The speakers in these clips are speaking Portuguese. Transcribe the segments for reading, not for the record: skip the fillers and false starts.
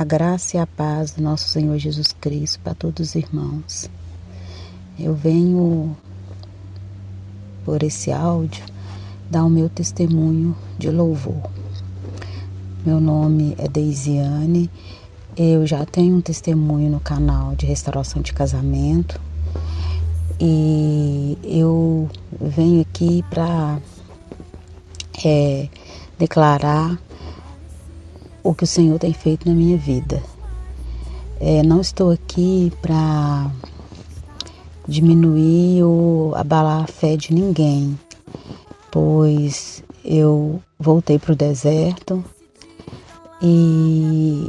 graça e a paz do nosso Senhor Jesus Cristo para todos os irmãos. Eu venho, por esse áudio, dar o meu testemunho de louvor. Meu nome é Deisiane, eu já tenho um testemunho no canal de restauração de casamento e eu venho aqui para declarar o que o Senhor tem feito na minha vida. Não estou aqui para diminuir ou abalar a fé de ninguém, pois eu voltei para o deserto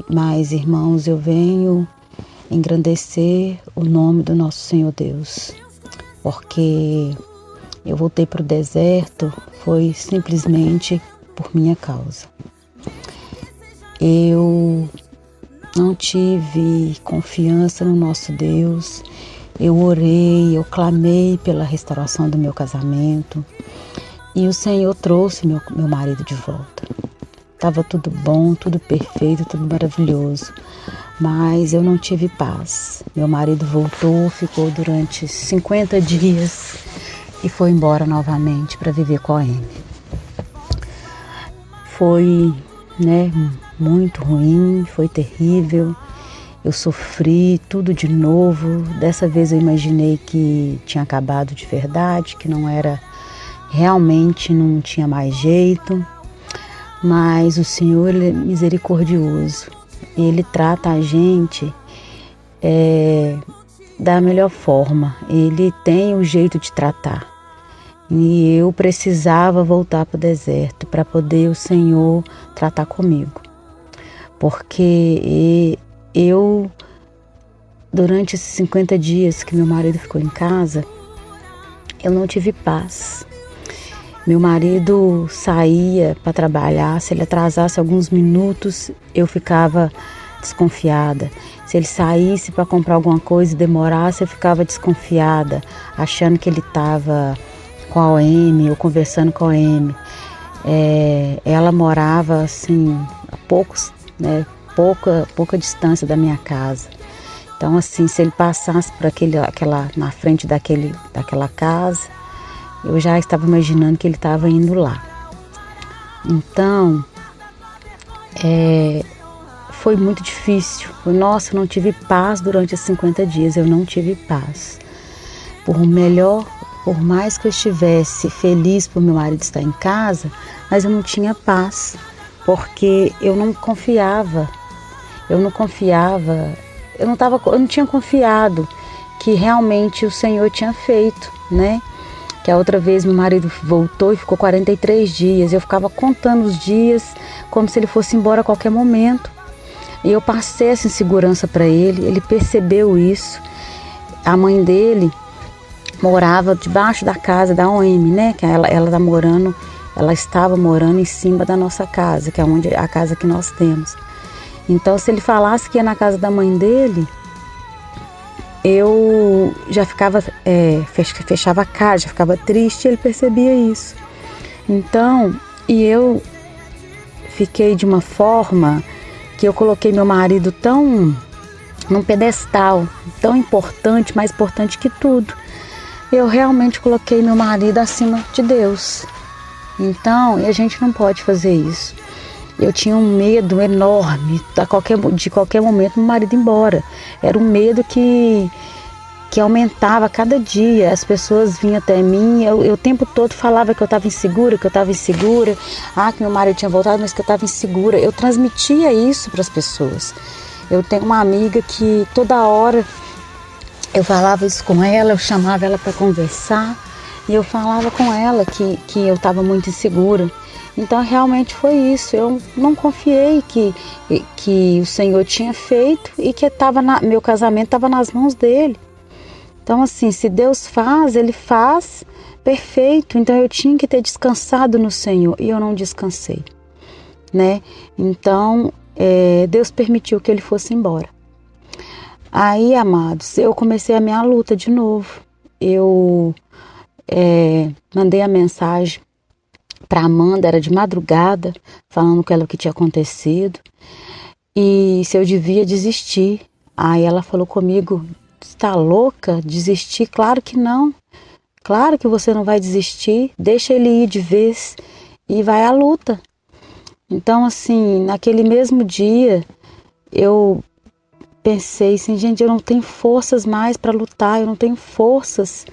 mas, irmãos, eu venho engrandecer o nome do nosso Senhor Deus, porque eu voltei para o deserto foi simplesmente por minha causa. Eu não tive confiança no nosso Deus, eu orei, eu clamei pela restauração do meu casamento e o Senhor trouxe meu marido de volta. Estava tudo bom, tudo perfeito, tudo maravilhoso, mas eu não tive paz. Meu marido voltou, ficou durante 50 dias e foi embora novamente para viver com a Amy. Foi, muito ruim, foi terrível. Eu sofri tudo de novo. Dessa vez eu imaginei que tinha acabado de verdade, que realmente não tinha mais jeito. Mas o Senhor, Ele é misericordioso. Ele trata a gente da melhor forma. Ele tem um jeito de tratar. E eu precisava voltar para o deserto para poder o Senhor tratar comigo. Porque eu, durante esses 50 dias que meu marido ficou em casa, eu não tive paz. Meu marido saía para trabalhar, se ele atrasasse alguns minutos, eu ficava desconfiada. Se ele saísse para comprar alguma coisa e demorasse, eu ficava desconfiada, achando que ele estava com a Amy ou conversando com a Amy. Ela morava assim, a pouca distância da minha casa. Então, assim, se ele passasse por na frente daquela casa, eu já estava imaginando que ele estava indo lá. Então, foi muito difícil. Nossa, eu não tive paz durante os 50 dias, eu não tive paz. Por mais que eu estivesse feliz por meu marido estar em casa, mas eu não tinha paz, porque eu não confiava. Eu não tinha confiado que realmente o Senhor tinha feito, né? Que a outra vez meu marido voltou e ficou 43 dias. Eu ficava contando os dias como se ele fosse embora a qualquer momento. E eu passei essa insegurança para ele, ele percebeu isso. A mãe dele morava debaixo da casa da OM, né? Que ela estava morando em cima da nossa casa, que é a casa que nós temos. Então, se ele falasse que ia na casa da mãe dele, eu já ficava, fechava a cara, já ficava triste, ele percebia isso. Então, eu fiquei de uma forma que eu coloquei meu marido num pedestal, tão importante, mais importante que tudo. Eu realmente coloquei meu marido acima de Deus. Então, a gente não pode fazer isso. Eu tinha um medo enorme de qualquer momento meu marido ir embora. Era um medo que aumentava a cada dia. As pessoas vinham até mim, eu o tempo todo falava que eu estava insegura, que meu marido tinha voltado, mas que eu estava insegura. Eu transmitia isso para as pessoas. Eu tenho uma amiga que toda hora eu falava isso com ela, eu chamava ela para conversar e eu falava com ela que eu estava muito insegura. Então realmente foi isso, eu não confiei que o Senhor tinha feito e que meu casamento estava nas mãos dele. Então assim, se Deus faz, Ele faz perfeito. Então eu tinha que ter descansado no Senhor e eu não descansei, né? Então Deus permitiu que ele fosse embora. Aí, amados, eu comecei a minha luta de novo. Eu mandei a mensagem para Amanda, era de madrugada, falando com ela o que tinha acontecido. e se eu devia desistir. Aí ela falou comigo: está louca? Desistir? Claro que não. Claro que você não vai desistir. Deixa ele ir de vez e vai à luta. Então, assim, naquele mesmo dia, eu pensei assim, gente, eu não tenho forças mais para lutar, eu não tenho forças,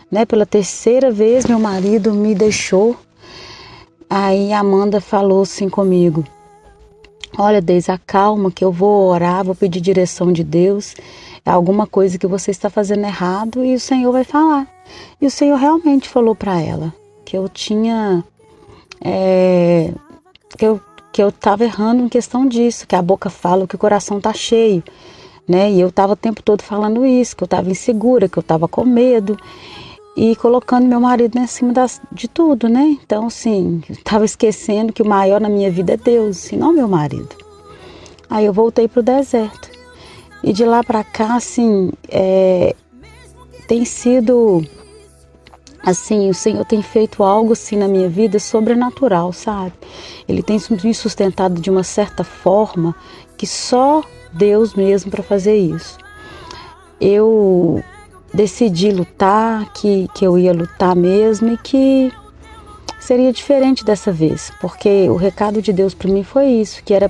né? Pela terceira vez meu marido me deixou. Aí a Amanda falou assim comigo: olha, Deise, acalma que eu vou orar, vou pedir direção de Deus. É alguma coisa que você está fazendo errado e o Senhor vai falar. E o Senhor realmente falou para ela que eu tinha, que eu estava errando em questão disso, que a boca fala que o coração tá cheio, né? E eu estava o tempo todo falando isso, que eu estava insegura, que eu estava com medo e colocando meu marido em cima de tudo, né? Então, assim, eu estava esquecendo que o maior na minha vida é Deus e não meu marido. Aí eu voltei pro deserto e de lá para cá, assim, tem sido assim, o Senhor tem feito algo assim na minha vida sobrenatural, sabe? Ele tem me sustentado de uma certa forma que só Deus mesmo para fazer isso. Eu decidi lutar, que eu ia lutar mesmo e que seria diferente dessa vez, porque o recado de Deus para mim foi isso, que era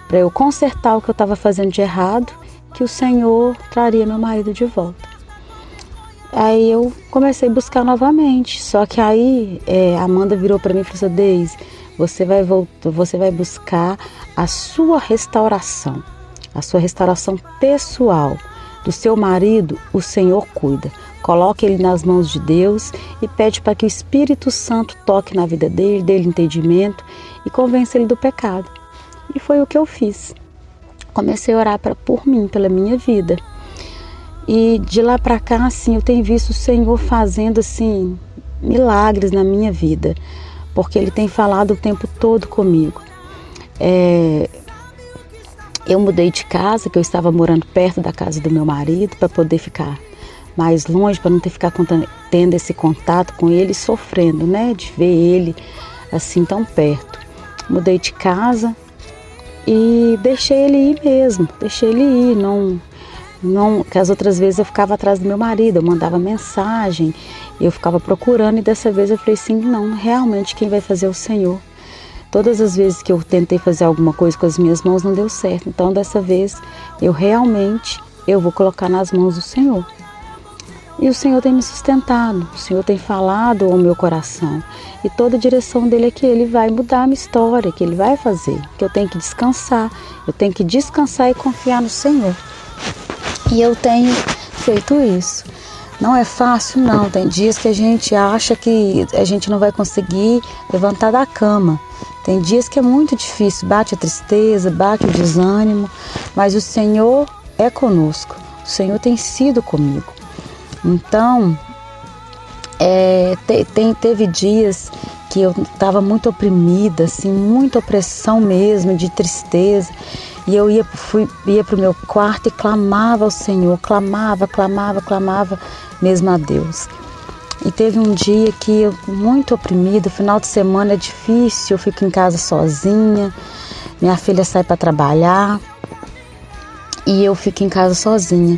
para eu consertar o que eu estava fazendo de errado, que o Senhor traria meu marido de volta. Aí eu comecei a buscar novamente, só que aí a Amanda virou para mim e falou assim: Deise, você vai buscar a sua restauração pessoal. Do seu marido, o Senhor cuida. Coloque ele nas mãos de Deus e pede para que o Espírito Santo toque na vida dele, dê-lhe entendimento e convença ele do pecado. E foi o que eu fiz. Comecei a orar por mim, pela minha vida. E de lá para cá, assim, eu tenho visto o Senhor fazendo, assim, milagres na minha vida, porque Ele tem falado o tempo todo comigo. Eu mudei de casa, que eu estava morando perto da casa do meu marido, para poder ficar mais longe, para não ter que ficar tendo esse contato com ele, sofrendo, né, de ver ele assim tão perto. Mudei de casa e deixei ele ir mesmo, não, que as outras vezes eu ficava atrás do meu marido, eu mandava mensagem, eu ficava procurando e dessa vez eu falei assim, não, realmente quem vai fazer é o Senhor. Todas as vezes que eu tentei fazer alguma coisa com as minhas mãos não deu certo, então dessa vez eu vou colocar nas mãos do Senhor. E o Senhor tem me sustentado, o Senhor tem falado ao meu coração e toda a direção dele é que ele vai mudar a minha história, que ele vai fazer, que eu tenho que descansar e confiar no Senhor. E eu tenho feito isso. Não é fácil, não. Tem dias que a gente acha que a gente não vai conseguir levantar da cama. Tem dias que é muito difícil, bate a tristeza, bate o desânimo, mas o Senhor é conosco. O Senhor tem sido comigo. Então, teve dias que eu estava muito oprimida, assim, muita opressão mesmo, de tristeza. E eu ia para o meu quarto e clamava ao Senhor, clamava mesmo a Deus. E teve um dia que eu, muito oprimida, final de semana é difícil, eu fico em casa sozinha, minha filha sai para trabalhar e eu fico em casa sozinha.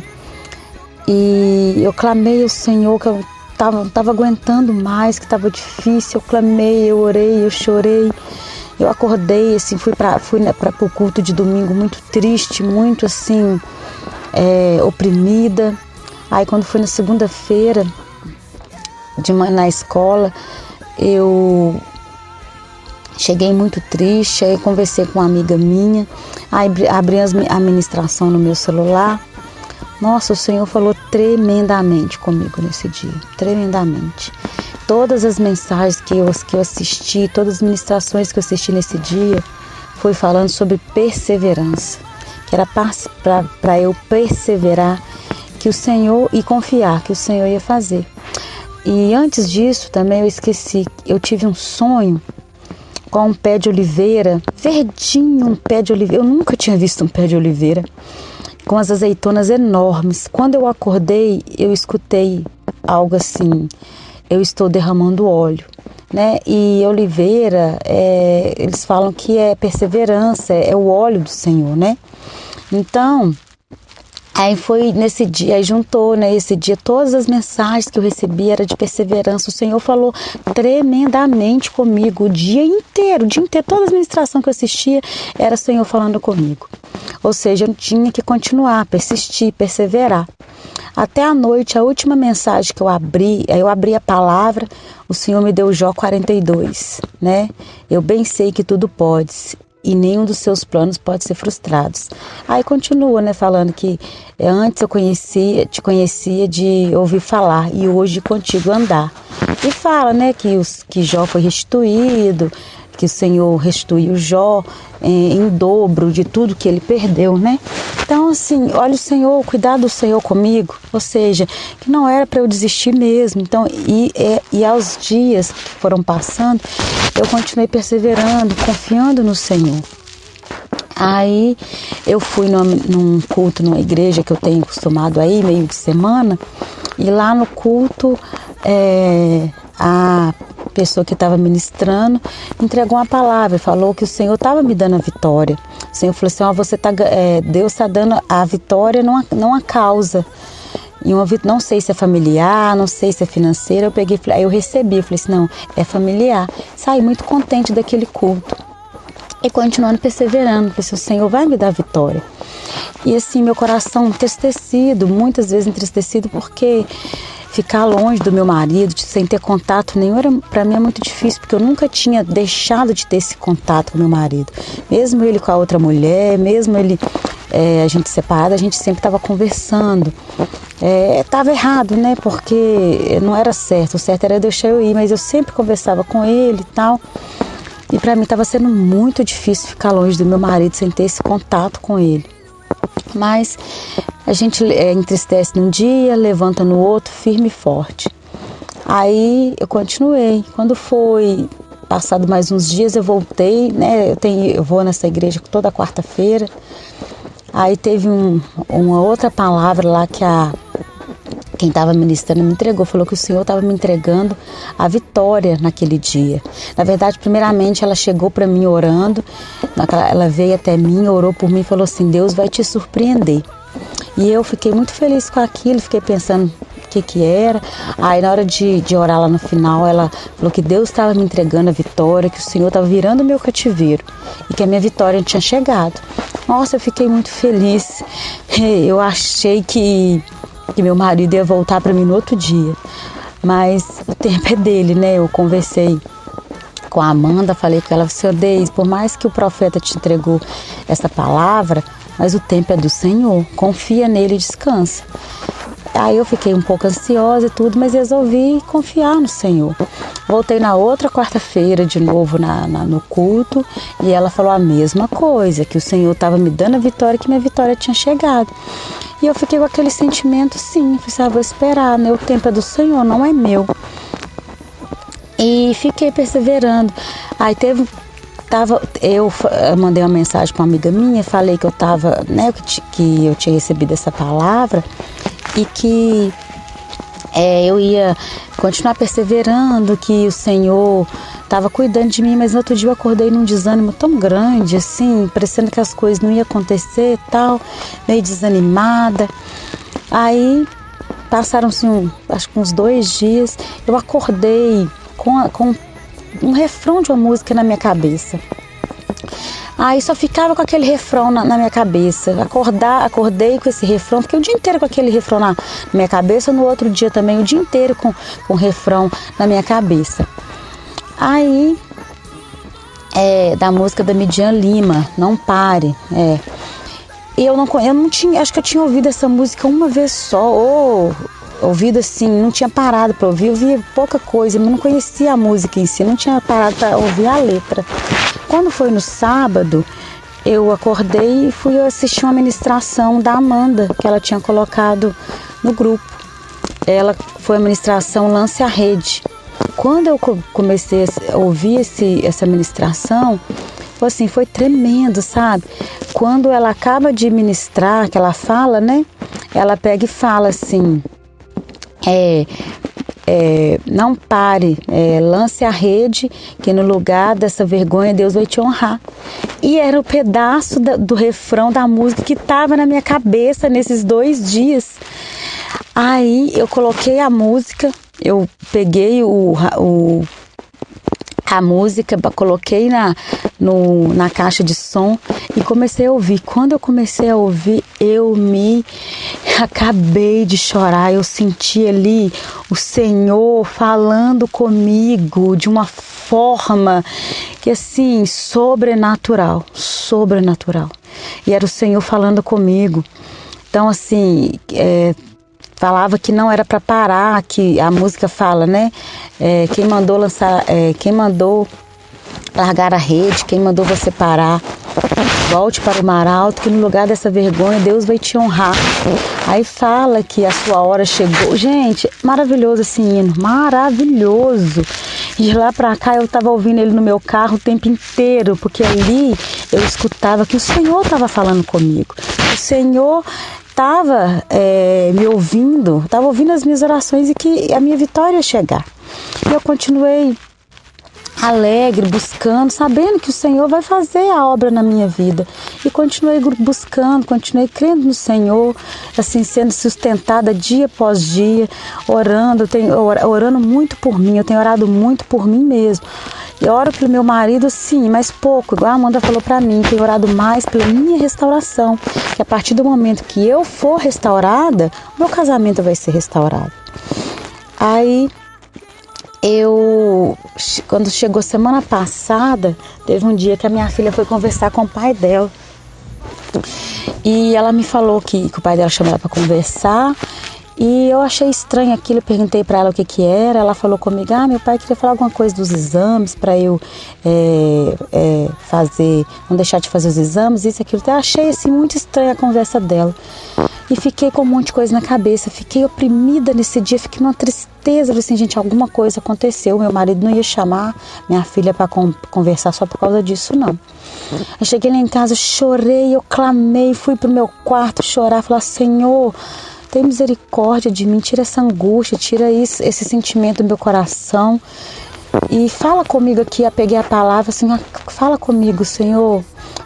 E eu clamei ao Senhor, que eu não estava aguentando mais, que estava difícil, eu clamei, eu orei, eu chorei. Eu acordei, assim, fui para o culto de domingo muito triste, muito assim, oprimida. Aí quando foi na segunda-feira, de manhã na escola, eu cheguei muito triste, aí conversei com uma amiga minha, aí abri a ministração no meu celular. Nossa, o Senhor falou tremendamente comigo nesse dia, tremendamente. Todas as mensagens que eu assisti, todas as ministrações que eu assisti nesse dia, foi falando sobre perseverança, que era para eu perseverar, que o Senhor, e confiar que o Senhor ia fazer. E antes disso também eu esqueci, eu tive um sonho com um pé de oliveira, verdinho, um pé de oliveira, eu nunca tinha visto um pé de oliveira, com as azeitonas enormes. Quando eu acordei, eu escutei algo assim: eu estou derramando óleo. né? E oliveira, eles falam que é perseverança, é o óleo do Senhor, né? Então, aí foi nesse dia, aí juntou, né? Esse dia, todas as mensagens que eu recebi era de perseverança. O Senhor falou tremendamente comigo o dia inteiro, toda a ministração que eu assistia era o Senhor falando comigo. Ou seja, eu tinha que continuar, persistir, perseverar. Até a noite, a última mensagem que eu abri a palavra, o Senhor me deu Jó 42, né? Eu bem sei que tudo podes e nenhum dos seus planos pode ser frustrados. Aí continua, né, falando que antes eu te conhecia de ouvir falar e hoje contigo andar. E fala, né, que Jó foi restituído, que o Senhor restituiu Jó em dobro de tudo que ele perdeu, né? Então, assim, olha o cuidado do Senhor comigo, ou seja, que não era para eu desistir mesmo. Então, e aos dias que foram passando, eu continuei perseverando, confiando no Senhor. Aí eu fui num culto, numa igreja que eu tenho acostumado aí, meio de semana, e lá no culto, a pessoa que estava ministrando entregou uma palavra, falou que o Senhor estava me dando a vitória. O Senhor falou assim, Deus está dando a vitória, não a causa. E não sei se é familiar, não sei se é financeira. Aí eu recebi, eu falei assim, não, é familiar. Saí muito contente daquele culto. E continuando perseverando, falei assim, o Senhor vai me dar a vitória. E assim, meu coração entristecido, muitas vezes entristecido, porque ficar longe do meu marido, sem ter contato nenhum, para mim é muito difícil, porque eu nunca tinha deixado de ter esse contato com meu marido. Mesmo ele com a outra mulher, mesmo ele, a gente separada, a gente sempre estava conversando. Estava errado, né? Porque não era certo, o certo era deixar eu ir, mas eu sempre conversava com ele e tal. E para mim estava sendo muito difícil ficar longe do meu marido sem ter esse contato com ele. Mas a gente entristece num dia, levanta no outro, firme e forte. Aí eu continuei. Quando foi passado mais uns dias, eu voltei, né? Eu vou nessa igreja toda quarta-feira. Aí teve uma outra palavra lá que quem estava ministrando me entregou, falou que o Senhor estava me entregando a vitória naquele dia. Na verdade, primeiramente, ela chegou para mim orando, ela veio até mim, orou por mim e falou assim, Deus vai te surpreender. E eu fiquei muito feliz com aquilo, fiquei pensando o que era. Aí na hora de orar lá no final, ela falou que Deus estava me entregando a vitória, que o Senhor estava virando o meu cativeiro e que a minha vitória tinha chegado. Nossa, eu fiquei muito feliz. Eu achei que meu marido ia voltar para mim no outro dia, mas o tempo é dele, né? Eu conversei com a Amanda, falei com ela, Senhor Deise, por mais que o profeta te entregou essa palavra, mas o tempo é do Senhor, confia nele e descansa. Aí eu fiquei um pouco ansiosa e tudo, mas resolvi confiar no Senhor. Voltei na outra quarta-feira de novo no culto e ela falou a mesma coisa, que o Senhor estava me dando a vitória, que minha vitória tinha chegado. E eu fiquei com aquele sentimento, sim, vou esperar, né? O tempo é do Senhor, não é meu. E fiquei perseverando. Aí eu mandei uma mensagem para uma amiga minha, falei que eu estava, né, que eu tinha recebido essa palavra e que eu ia continuar perseverando, que o Senhor estava cuidando de mim, mas no outro dia eu acordei num desânimo tão grande, assim, parecendo que as coisas não iam acontecer e tal, meio desanimada. Aí passaram-se acho que uns 2 dias, eu acordei com um refrão de uma música na minha cabeça. Aí só ficava com aquele refrão na minha cabeça. Acordei com esse refrão, fiquei o dia inteiro com aquele refrão na minha cabeça, no outro dia também o dia inteiro com o refrão na minha cabeça. Aí, da música da Midian Lima, Não Pare. Eu não tinha, acho que eu tinha ouvido essa música uma vez só, ou ouvido assim, não tinha parado para ouvir, eu ouvia pouca coisa, mas não conhecia a música em si, não tinha parado para ouvir a letra. Quando foi no sábado, eu acordei e fui assistir uma ministração da Amanda, que ela tinha colocado no grupo. Ela foi a ministração Lance a Rede. Quando eu comecei a ouvir essa ministração, foi tremendo, sabe? Quando ela acaba de ministrar, que ela fala, né? Ela pega e fala assim, não pare, lance a rede, que no lugar dessa vergonha Deus vai te honrar. E era o pedaço do refrão da música que estava na minha cabeça nesses 2 dias. Aí eu coloquei a música, eu peguei a música, coloquei na caixa de som e comecei a ouvir. Quando eu comecei a ouvir, eu acabei de chorar. Eu senti ali o Senhor falando comigo de uma forma que assim, sobrenatural. E era o Senhor falando comigo. Então assim, falava que não era para parar, que a música fala, né? Quem mandou largar a rede, quem mandou você parar, volte para o mar alto, que no lugar dessa vergonha Deus vai te honrar. Aí fala que a sua hora chegou. Gente, maravilhoso esse hino, maravilhoso. E de lá para cá eu estava ouvindo ele no meu carro o tempo inteiro, porque ali eu escutava que o Senhor estava falando comigo. O Senhor estava me ouvindo, estava ouvindo as minhas orações e que a minha vitória ia chegar. E eu continuei alegre, buscando, sabendo que o Senhor vai fazer a obra na minha vida. E continuei buscando, continuei crendo no Senhor, assim, sendo sustentada dia após dia, orando, orando muito por mim, eu tenho orado muito por mim mesmo. E oro pelo meu marido, sim, mas pouco, igual a Amanda falou pra mim, tenho orado mais pela minha restauração, que a partir do momento que eu for restaurada, o meu casamento vai ser restaurado. Aí, quando chegou semana passada, teve um dia que a minha filha foi conversar com o pai dela. E ela me falou que o pai dela chamou ela para conversar. E eu achei estranho aquilo, eu perguntei para ela o que era. Ela falou comigo, meu pai queria falar alguma coisa dos exames para eu fazer, não deixar de fazer os exames, isso, aquilo. Eu achei assim muito estranha a conversa dela. E fiquei com um monte de coisa na cabeça, fiquei oprimida nesse dia, fiquei numa tristeza, falei assim, gente, alguma coisa aconteceu, meu marido não ia chamar minha filha para conversar só por causa disso, não. Eu cheguei lá em casa, chorei, eu clamei, fui pro meu quarto chorar, falar, Senhor, tem misericórdia de mim, tira essa angústia, tira esse sentimento do meu coração e fala comigo aqui. Eu peguei a palavra assim, fala comigo, Senhor,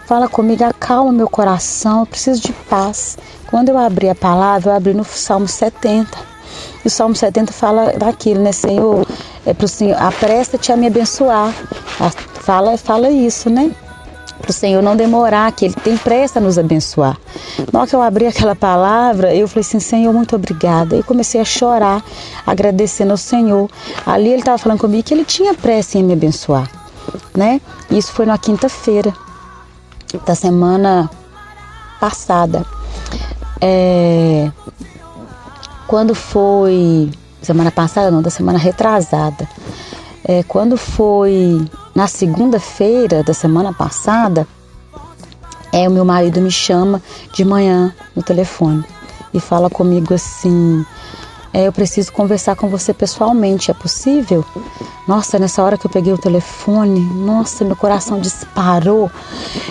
fala comigo, acalma meu coração, eu preciso de paz. Quando eu abri a palavra, eu abri no Salmo 70. E o Salmo 70 fala daquilo, né, Senhor, pro Senhor, apressa-te a me abençoar. Fala isso, né? Para o Senhor não demorar, que Ele tem pressa a nos abençoar. Na hora que eu abri aquela palavra, eu falei assim, Senhor, muito obrigada. E comecei a chorar, agradecendo ao Senhor. Ali Ele estava falando comigo que Ele tinha pressa em me abençoar, né? Isso foi na quinta-feira da semana passada. Quando foi... Semana passada não, da semana retrasada. Quando foi na segunda-feira da semana passada, o meu marido me chama de manhã no telefone e fala comigo assim, eu preciso conversar com você pessoalmente, é possível? Nossa, nessa hora que eu peguei o telefone, nossa, meu coração disparou,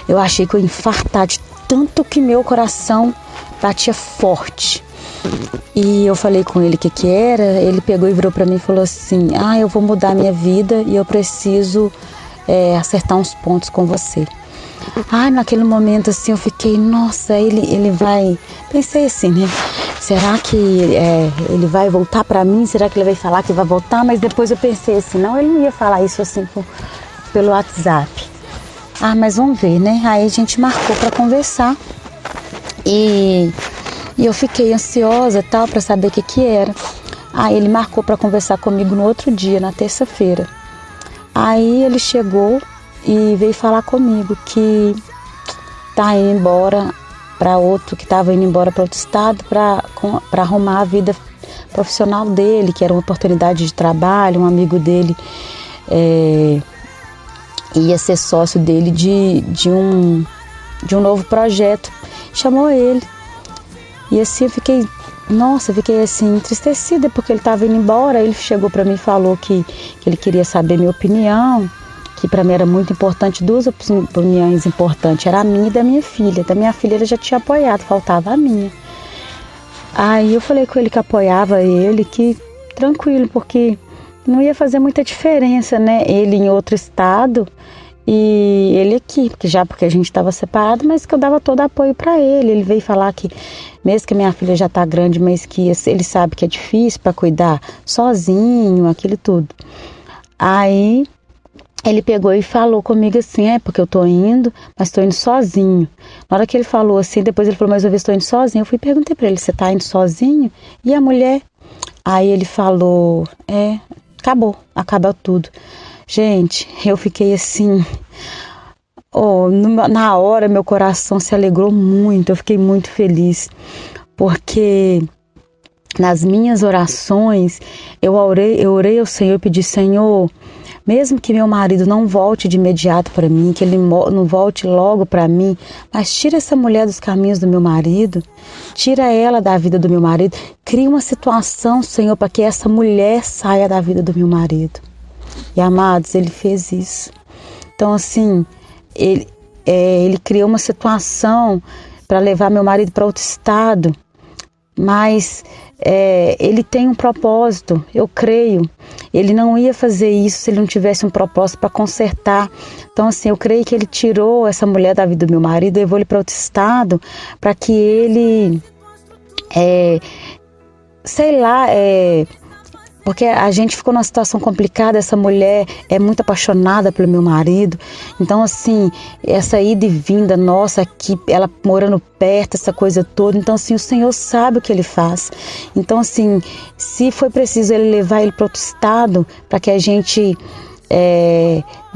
eu achei que eu ia infartar de tanto que meu coração batia forte. E eu falei com ele o que era, ele pegou e virou para mim e falou assim, eu vou mudar a minha vida e eu preciso acertar uns pontos com você. Naquele momento assim eu fiquei, nossa, ele vai, pensei assim, né, será que ele vai voltar para mim, será que ele vai falar que vai voltar, mas depois eu pensei assim, não, ele não ia falar isso assim pelo WhatsApp, mas vamos ver, né, aí a gente marcou para conversar e eu fiquei ansiosa tal para saber o que era. Aí ele marcou para conversar comigo no outro dia, na terça-feira. Aí ele chegou e veio falar comigo que tá indo embora para outro, que estava indo embora para outro estado para arrumar a vida profissional dele, que era uma oportunidade de trabalho, um amigo dele ia ser sócio dele de um novo projeto. Chamou ele. E assim eu fiquei assim entristecida porque ele estava indo embora. Ele chegou para mim e falou que ele queria saber minha opinião, que para mim era muito importante, duas opiniões importantes, era a minha e da minha filha. Da minha filha ele já tinha apoiado, faltava a minha. Aí eu falei com ele que apoiava ele, que tranquilo, porque não ia fazer muita diferença, né? Ele em outro estado e ele aqui, porque a gente estava separado, mas que eu dava todo apoio para ele. Ele veio falar que, mesmo que minha filha já tá grande, mas que ele sabe que é difícil para cuidar sozinho, aquilo tudo. Aí ele pegou e falou comigo assim, porque eu tô indo, mas tô indo sozinho. Na hora que ele falou assim, depois ele falou, mas eu estou indo sozinho. Eu fui e perguntei pra ele, você tá indo sozinho? E a mulher? Aí ele falou, acabou tudo. Gente, eu fiquei assim, na hora meu coração se alegrou muito, eu fiquei muito feliz, porque nas minhas orações, eu orei ao Senhor e pedi, Senhor, mesmo que meu marido não volte de imediato para mim, que ele não volte logo para mim, mas tira essa mulher dos caminhos do meu marido, tira ela da vida do meu marido, cria uma situação, Senhor, para que essa mulher saia da vida do meu marido. E amados, ele fez isso. Então assim, ele criou uma situação para levar meu marido para outro estado, mas ele tem um propósito, eu creio. Ele não ia fazer isso se ele não tivesse um propósito para consertar. Então assim, eu creio que ele tirou essa mulher da vida do meu marido, levou ele para outro estado, para que ele, porque a gente ficou numa situação complicada, essa mulher é muito apaixonada pelo meu marido, então assim, essa ida e vinda nossa aqui, ela morando perto, essa coisa toda, então assim, o Senhor sabe o que Ele faz. Então assim, se foi preciso Ele levar ele para outro estado, para que a gente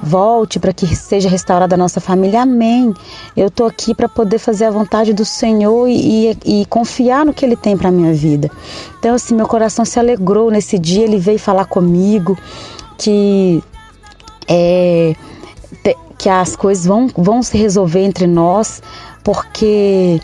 volte, para que seja restaurada a nossa família, amém. Eu tô aqui para poder fazer a vontade do Senhor e confiar no que Ele tem para minha vida. Então assim, meu coração se alegrou nesse dia. Ele veio falar comigo que as coisas vão se resolver entre nós, porque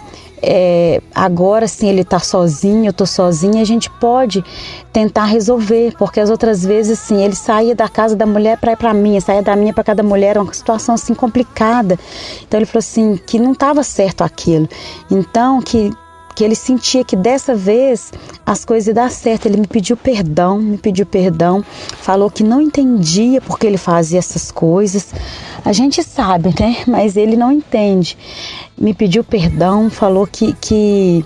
agora sim ele tá sozinho, eu tô sozinha, a gente pode tentar resolver, porque as outras vezes assim, ele saía da casa da mulher para ir para minha, saía da minha para cada mulher, era uma situação assim complicada. Então ele falou assim, que não estava certo aquilo, então que ele sentia que dessa vez as coisas iam dar certo. Ele me pediu perdão, falou que não entendia porque ele fazia essas coisas. A gente sabe, né? Mas ele não entende. Me pediu perdão, falou que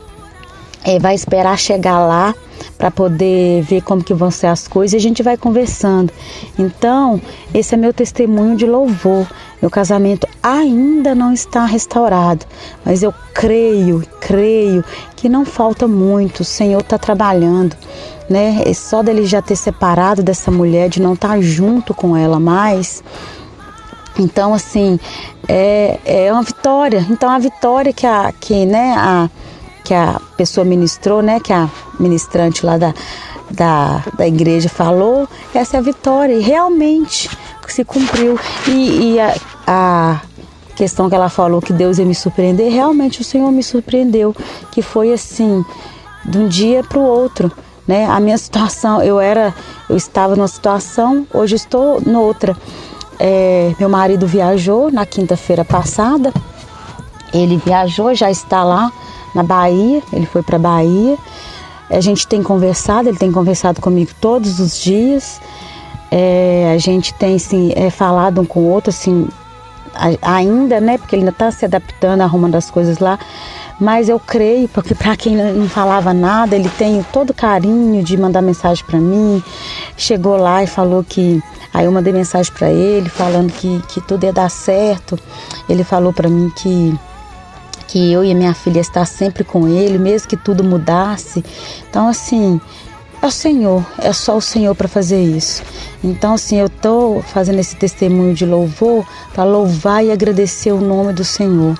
vai esperar chegar lá para poder ver como que vão ser as coisas, e a gente vai conversando. Então, esse é meu testemunho de louvor. Meu casamento ainda não está restaurado, mas eu creio que não falta muito. O Senhor está trabalhando, né? É só dele já ter separado dessa mulher, de não estar junto com ela mais. Então, assim, é uma vitória. Então, a vitória que a pessoa ministrou, né? Que a ministrante lá da igreja falou, essa é a vitória. E realmente se cumpriu. E a questão que ela falou, que Deus ia me surpreender, realmente o Senhor me surpreendeu. Que foi assim, de um dia para o outro, né? A minha situação, eu estava numa situação, hoje estou noutra. Meu marido viajou na quinta-feira passada. Ele viajou, já está lá na Bahia, ele foi para a Bahia. A gente tem conversado, ele tem conversado comigo todos os dias. A gente tem assim, falado um com o outro, assim, ainda, né? Porque ele ainda está se adaptando, arrumando as coisas lá. Mas eu creio, porque para quem não falava nada, ele tem todo o carinho de mandar mensagem para mim. Chegou lá e falou que... Aí eu mandei mensagem para ele, falando que tudo ia dar certo. Ele falou para mim que eu e a minha filha ia estar sempre com ele, mesmo que tudo mudasse. Então, assim, é o Senhor, é só o Senhor para fazer isso. Então, assim, eu estou fazendo esse testemunho de louvor para louvar e agradecer o nome do Senhor.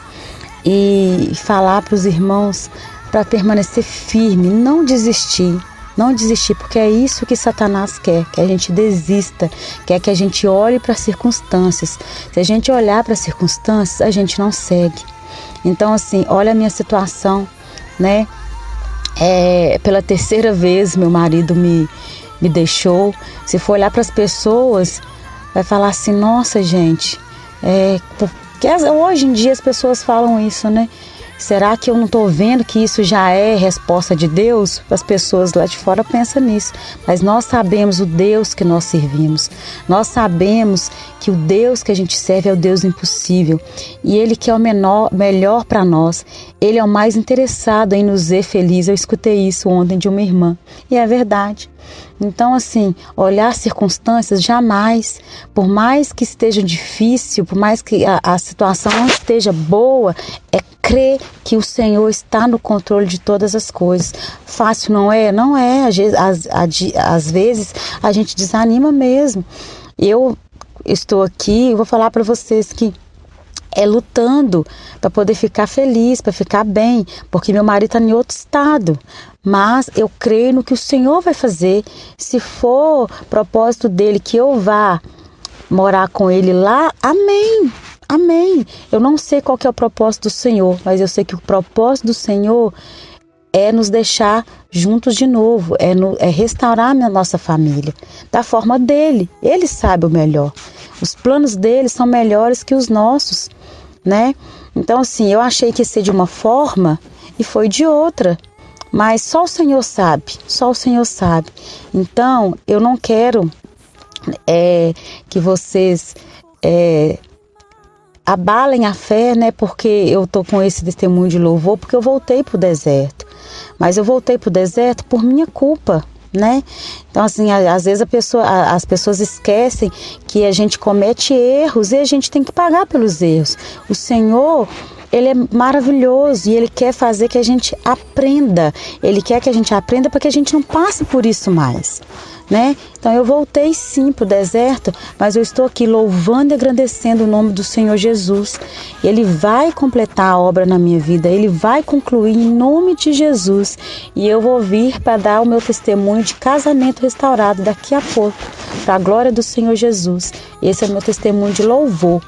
E falar para os irmãos para permanecer firme, não desistir. Não desistir, porque é isso que Satanás quer, que a gente desista, quer que a gente olhe para as circunstâncias. Se a gente olhar para as circunstâncias, a gente não segue. Então, assim, olha a minha situação, né? Pela terceira vez meu marido me deixou. Se for olhar para as pessoas, vai falar assim, nossa, gente, porque hoje em dia as pessoas falam isso, né? Será que eu não estou vendo que isso já é resposta de Deus? As pessoas lá de fora pensam nisso, mas nós sabemos o Deus que nós servimos. Nós sabemos que o Deus que a gente serve é o Deus impossível e Ele que é o melhor para nós. Ele é o mais interessado em nos ver felizes. Eu escutei isso ontem de uma irmã e é verdade. Então, assim, olhar as circunstâncias jamais, por mais que esteja difícil, por mais que a situação não esteja boa, é crer que o Senhor está no controle de todas as coisas. Fácil não é? Não é. Às vezes a gente desanima mesmo. Eu estou aqui e vou falar para vocês que é lutando para poder ficar feliz, para ficar bem, porque meu marido está em outro estado. Mas eu creio no que o Senhor vai fazer. Se for propósito dele que eu vá morar com ele lá, amém, amém. Eu não sei qual que é o propósito do Senhor, mas eu sei que o propósito do Senhor é nos deixar juntos de novo, é restaurar a nossa família da forma dele. Ele sabe o melhor. Os planos dele são melhores que os nossos, né? Então, assim, eu achei que ia ser de uma forma e foi de outra. Mas só o Senhor sabe, só o Senhor sabe. Então, eu não quero que vocês abalem a fé, né? Porque eu tô com esse testemunho de louvor, porque eu voltei pro deserto. Mas eu voltei pro deserto por minha culpa, né? Então, assim, às vezes as pessoas esquecem que a gente comete erros e a gente tem que pagar pelos erros. O Senhor, Ele é maravilhoso e Ele quer fazer que a gente aprenda. Ele quer que a gente aprenda para que a gente não passe por isso mais, né? Então eu voltei sim para o deserto, mas eu estou aqui louvando e agradecendo o nome do Senhor Jesus. Ele vai completar a obra na minha vida, Ele vai concluir em nome de Jesus. E eu vou vir para dar o meu testemunho de casamento restaurado daqui a pouco, para a glória do Senhor Jesus. Esse é o meu testemunho de louvor.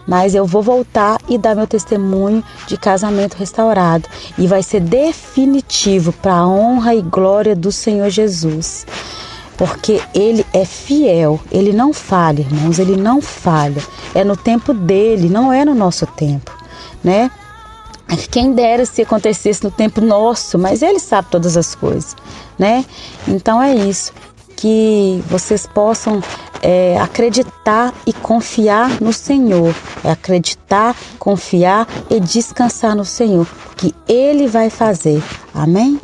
Mas eu vou voltar e dar meu testemunho de casamento restaurado. E vai ser definitivo para a honra e glória do Senhor Jesus. Porque Ele é fiel, Ele não falha, irmãos, Ele não falha. É no tempo dEle, não é no nosso tempo, né? Quem dera se acontecesse no tempo nosso, mas Ele sabe todas as coisas, né? Então é isso, que vocês possam acreditar e confiar no Senhor. Acreditar, confiar e descansar no Senhor, que Ele vai fazer. Amém?